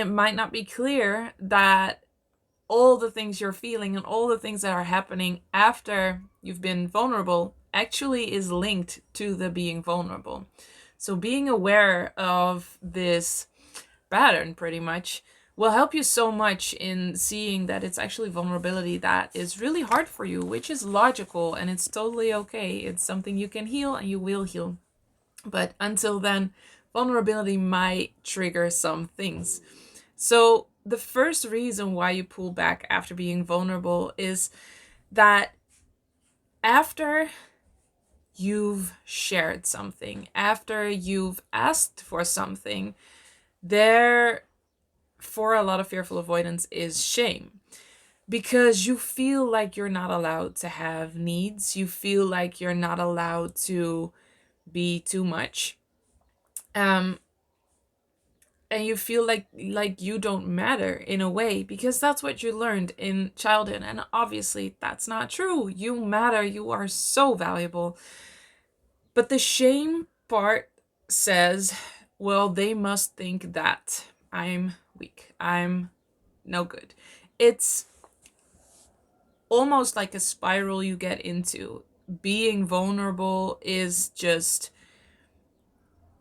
It might not be clear that all the things you're feeling and all the things that are happening after you've been vulnerable actually is linked to the being vulnerable. So being aware of this pattern pretty much will help you so much in seeing that it's actually vulnerability that is really hard for you, which is logical and it's totally okay. It's something you can heal and you will heal. But until then, vulnerability might trigger some things. So, the first reason why you pull back after being vulnerable is that after you've shared something, after you've asked for something, there, for a lot of fearful avoidance, is shame. Because you feel like you're not allowed to have needs, you feel like you're not allowed to be too much. Um, and you feel like you don't matter in a way because that's what you learned in childhood, and obviously that's not true. You matter, you are so valuable. But the shame part says, well, they must think that I'm weak, I'm no good. It's almost like a spiral you get into. Being vulnerable is just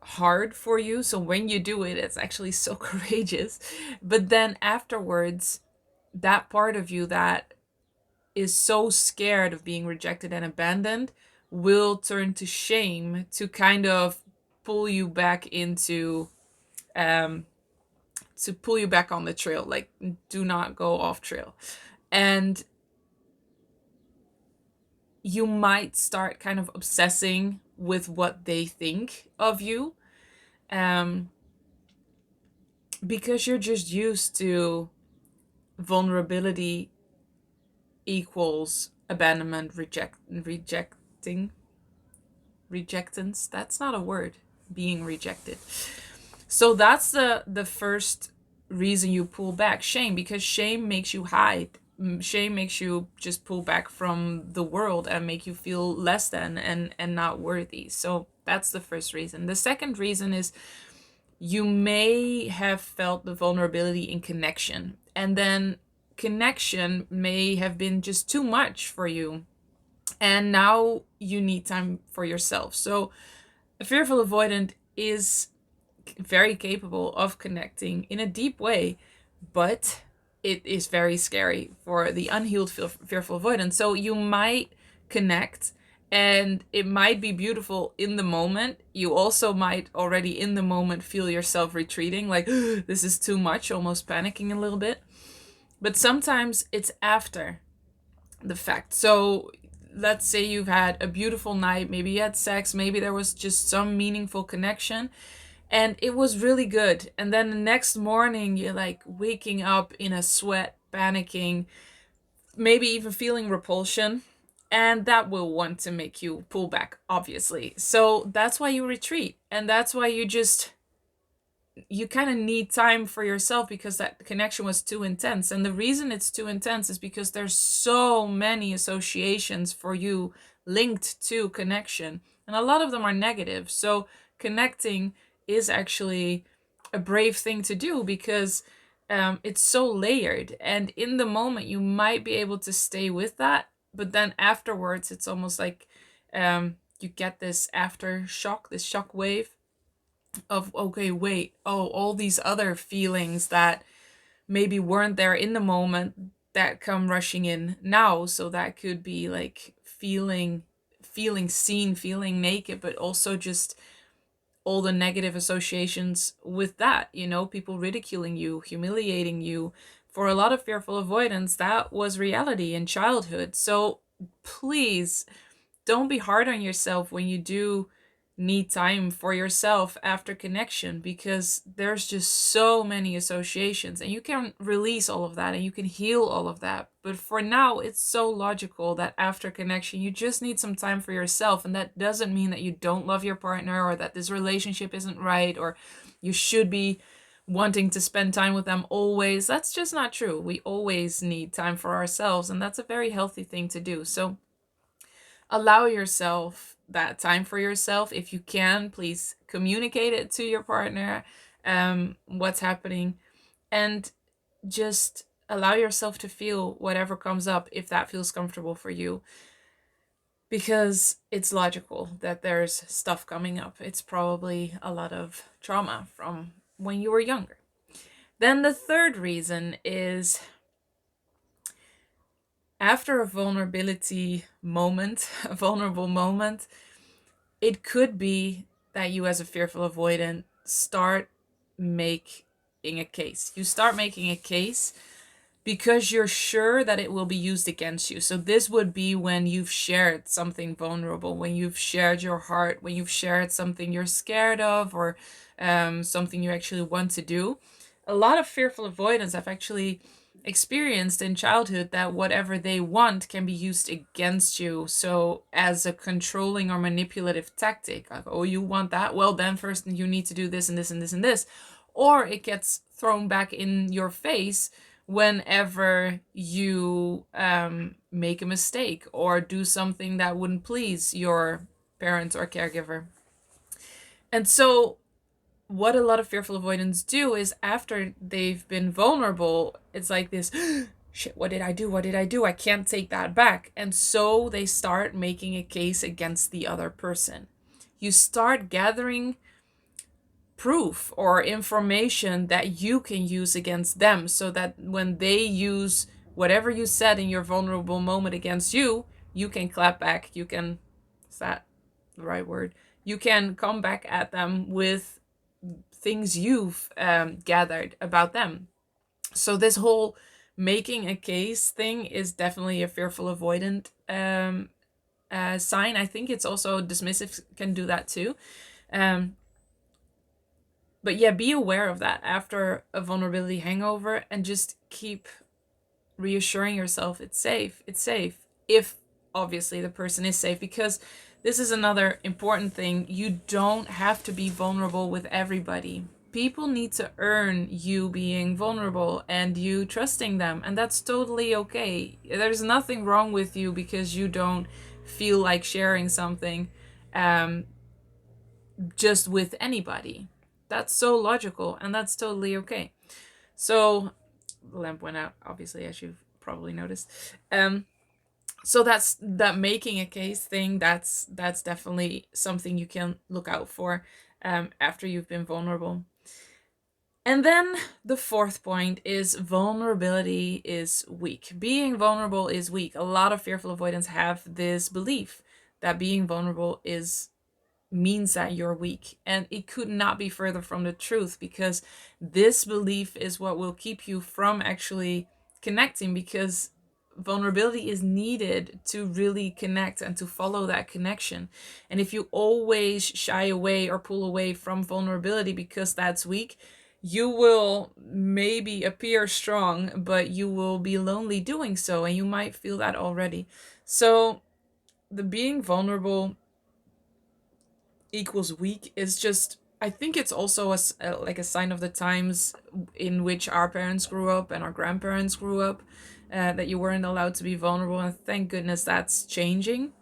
hard for you. So when you do it, it's actually so courageous. But then afterwards, that part of you that is so scared of being rejected and abandoned will turn to shame to kind of pull you back into um to pull you back on the trail, like do not go off trail. And you might start kind of obsessing with what they think of you, um because you're just used to vulnerability equals abandonment, rejecting, rejectance. That's not a word. Being rejected. So that's the first reason you pull back. Shame, because shame makes you hide. Shame makes you just pull back from the world and make you feel less than and not worthy. So that's the first reason. The second reason is you may have felt the vulnerability in connection, and then connection may have been just too much for you, and now you need time for yourself. So a fearful avoidant is very capable of connecting in a deep way, but it is very scary for the unhealed fearful avoidant. So you might connect and it might be beautiful in the moment. You also might already in the moment feel yourself retreating, like this is too much, almost panicking a little bit. But sometimes it's after the fact. So let's say you've had a beautiful night, maybe you had sex, maybe there was just some meaningful connection and it was really good. And then the next morning you're like waking up in a sweat, panicking, maybe even feeling repulsion, and that will want to make you pull back, obviously. So that's why you retreat, and that's why you kind of need time for yourself because that connection was too intense. And the reason it's too intense is because there's so many associations for you linked to connection, and a lot of them are negative. So connecting is actually a brave thing to do because it's so layered, and in the moment you might be able to stay with that, but then afterwards it's almost like you get this aftershock, this shock wave of, okay, wait, oh, all these other feelings that maybe weren't there in the moment that come rushing in now. So that could be like feeling seen, feeling naked, but also just all the negative associations with that, people ridiculing you, humiliating you. For a lot of fearful avoidance, that was reality in childhood. So please don't be hard on yourself when you do need time for yourself after connection, because there's just so many associations and you can release all of that and you can heal all of that. But for now, it's so logical that after connection, you just need some time for yourself. And that doesn't mean that you don't love your partner or that this relationship isn't right or you should be wanting to spend time with them always. That's just not true. We always need time for ourselves, and that's a very healthy thing to do. So allow yourself that time for yourself. If you can, please communicate it to your partner, what's happening. and just allow yourself to feel whatever comes up if that feels comfortable for you, because it's logical that there's stuff coming up. It's probably a lot of trauma from when you were younger. Then the third reason is, after a vulnerability moment, a vulnerable moment, it could be that you, as a fearful avoidant, start making a case. You start making a case because you're sure that it will be used against you. So this would be when you've shared something vulnerable, when you've shared your heart, when you've shared something you're scared of, or something you actually want to do. A lot of fearful avoidance I've actually experienced in childhood, that whatever they want can be used against you. So as a controlling or manipulative tactic, like, oh, you want that? Well, then first you need to do this and this and this and this. Or it gets thrown back in your face whenever you make a mistake or do something that wouldn't please your parent or caregiver. And so what a lot of fearful avoidants do is, after they've been vulnerable, it's like this, shit, what did I do? What did I do? I can't take that back. And so they start making a case against the other person. You start gathering proof or information that you can use against them, so that when they use whatever you said in your vulnerable moment against you, you can clap back. You can, is that the right word? You can come back at them with things you've gathered about them. So this whole making a case thing is definitely a fearful avoidant sign. I think it's also dismissive can do that too. But yeah, be aware of that after a vulnerability hangover, and just keep reassuring yourself it's safe. It's safe. If obviously the person is safe, because this is another important thing. You don't have to be vulnerable with everybody. People need to earn you being vulnerable and you trusting them, and that's totally okay. There's nothing wrong with you because you don't feel like sharing something just with anybody. That's so logical, and that's totally okay. So the lamp went out, obviously, as you've probably noticed. So that's that making a case thing. That's definitely something you can look out for after you've been vulnerable. And then the fourth point is, vulnerability is weak. Being vulnerable is weak. A lot of fearful avoidants have this belief that being vulnerable is means that you're weak. And it could not be further from the truth, because this belief is what will keep you from actually connecting, because vulnerability is needed to really connect and to follow that connection. And if you always shy away or pull away from vulnerability because that's weak, you will maybe appear strong, but you will be lonely doing so, and you might feel that already. So the being vulnerable equals weak is just, I think it's also like a sign of the times in which our parents grew up and our grandparents grew up, that you weren't allowed to be vulnerable, and thank goodness that's changing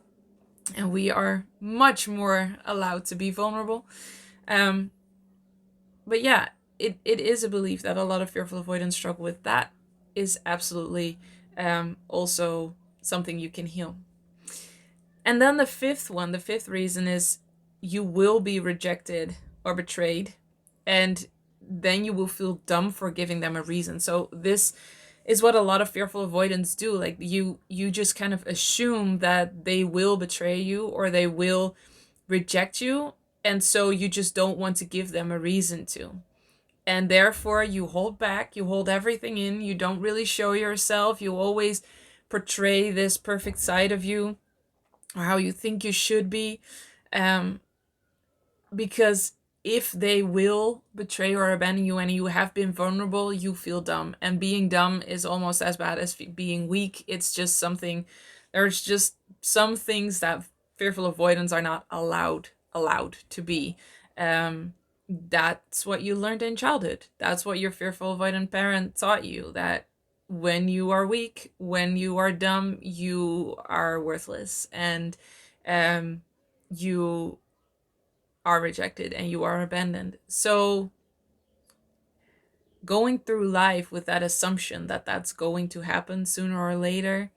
and we are much more allowed to be vulnerable. um but yeah, it is a belief that a lot of fearful avoidance struggle with. That is absolutely also something you can heal. And then the fifth reason is, you will be rejected or betrayed, and then you will feel dumb for giving them a reason. So this is what a lot of fearful avoidance do. Like, you just kind of assume that they will betray you or they will reject you, and so you just don't want to give them a reason to. And therefore you hold back, you hold everything in, you don't really show yourself, you always portray this perfect side of you, or how you think you should be, um, because if they will betray or abandon you and you have been vulnerable, you feel dumb. And being dumb is almost as bad as being weak. It's just something, there's just some things that fearful avoidance are not allowed to be. That's what you learned in childhood. That's what your fearful avoidant parent taught you, that when you are weak, when you are dumb, you are worthless, and you are rejected and you are abandoned. So going through life with that assumption that that's going to happen sooner or later,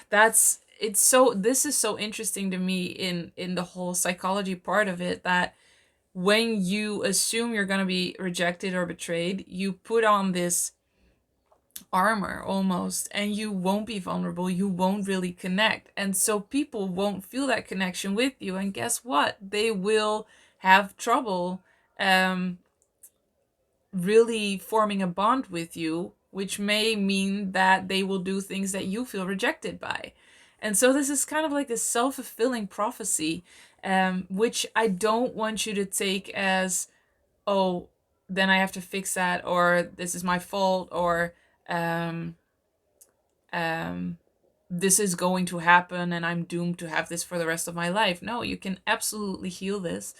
that's it's so this is so interesting to me in the whole psychology part of it, that when you assume you're going to be rejected or betrayed, you put on this armor almost, and you won't be vulnerable, you won't really connect, and so people won't feel that connection with you, and guess what, they will have trouble um really forming a bond with you, which may mean that they will do things that you feel rejected by. And so this is kind of like a self-fulfilling prophecy, which I don't want you to take as, oh, then I have to fix that, or this is my fault, or um, um, this is going to happen and I'm doomed to have this for the rest of my life. No, you can absolutely heal this.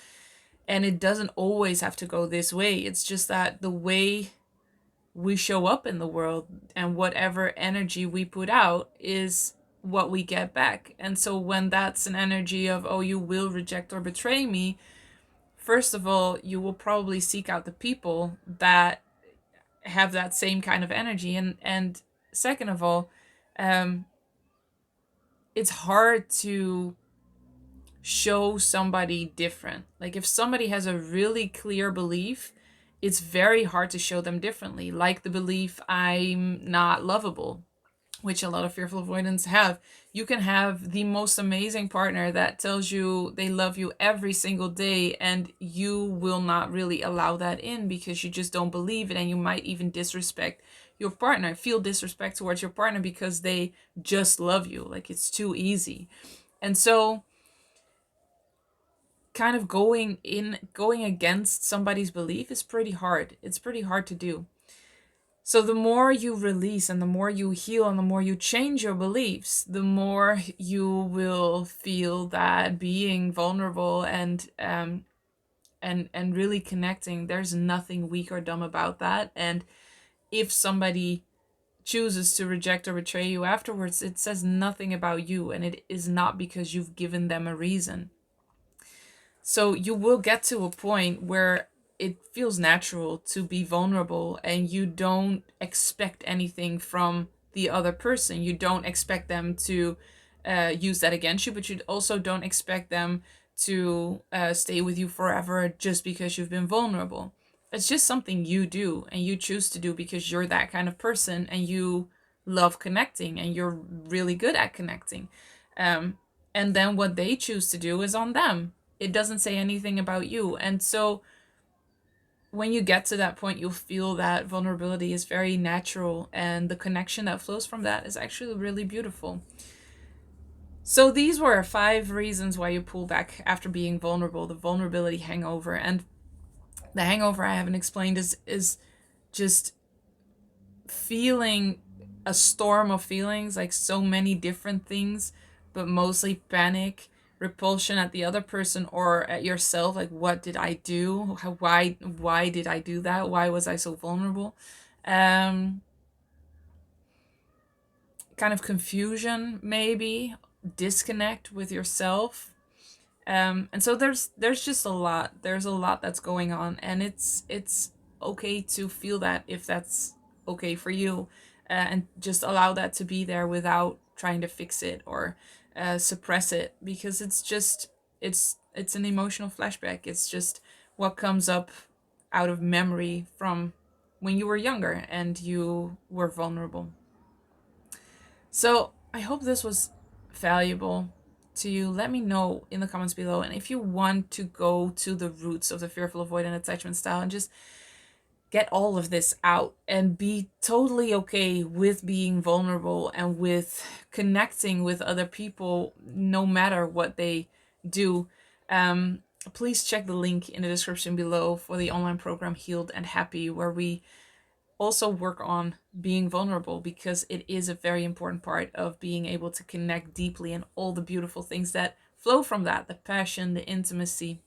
And it doesn't always have to go this way. It's just that the way we show up in the world and whatever energy we put out is what we get back. And so when that's an energy of, oh, you will reject or betray me, first of all, you will probably seek out the people that have that same kind of energy. And second of all, um, it's hard to show somebody different. Like if somebody has a really clear belief, it's very hard to show them differently. Like the belief I'm not lovable, which a lot of fearful avoidants have. You can have the most amazing partner that tells you they love you every single day, and you will not really allow that in because you just don't believe it, and you might even disrespect your partner, feel disrespect towards your partner because they just love you. Like it's too easy. And so kind of going against somebody's belief is pretty hard. It's pretty hard to do. So the more you release and the more you heal and the more you change your beliefs, the more you will feel that being vulnerable and really connecting, there's nothing weak or dumb about that. And if somebody chooses to reject or betray you afterwards, it says nothing about you, and it is not because you've given them a reason. So you will get to a point where it feels natural to be vulnerable and you don't expect anything from the other person. You don't expect them to use that against you, but you also don't expect them to stay with you forever just because you've been vulnerable. It's just something you do and you choose to do because you're that kind of person and you love connecting and you're really good at connecting. Um, and then what they choose to do is on them. It doesn't say anything about you. And so when you get to that point, you'll feel that vulnerability is very natural, and the connection that flows from that is actually really beautiful. So these were 5 reasons why you pull back after being vulnerable, the vulnerability hangover. And the hangover I haven't explained is just feeling a storm of feelings, like so many different things, but mostly panic, repulsion at the other person or at yourself. Like, what did I do? Why did I do that? Why was I so vulnerable? Um, Kind of confusion, maybe disconnect with yourself. And so there's just a lot. There's a lot that's going on, and it's okay to feel that if that's okay for you, and just allow that to be there without trying to fix it or suppress it, because it's an emotional flashback. It's just what comes up out of memory from when you were younger and you were vulnerable. So I hope this was valuable to you. Let me know in the comments below. And if you want to go to the roots of the fearful avoidant attachment style and just get all of this out and be totally okay with being vulnerable and with connecting with other people no matter what they do, um, please check the link in the description below for the online program Healed and Happy, where we also work on being vulnerable, because it is a very important part of being able to connect deeply and all the beautiful things that flow from that, the passion, the intimacy.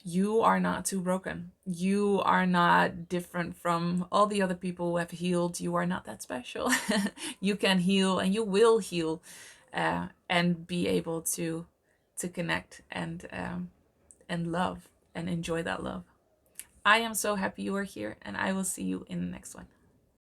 You are not too broken. You are not different from all the other people who have healed. You are not that special. You can heal and you will heal, and be able to connect and love and enjoy that love. I am so happy you are here, and I will see you in the next one.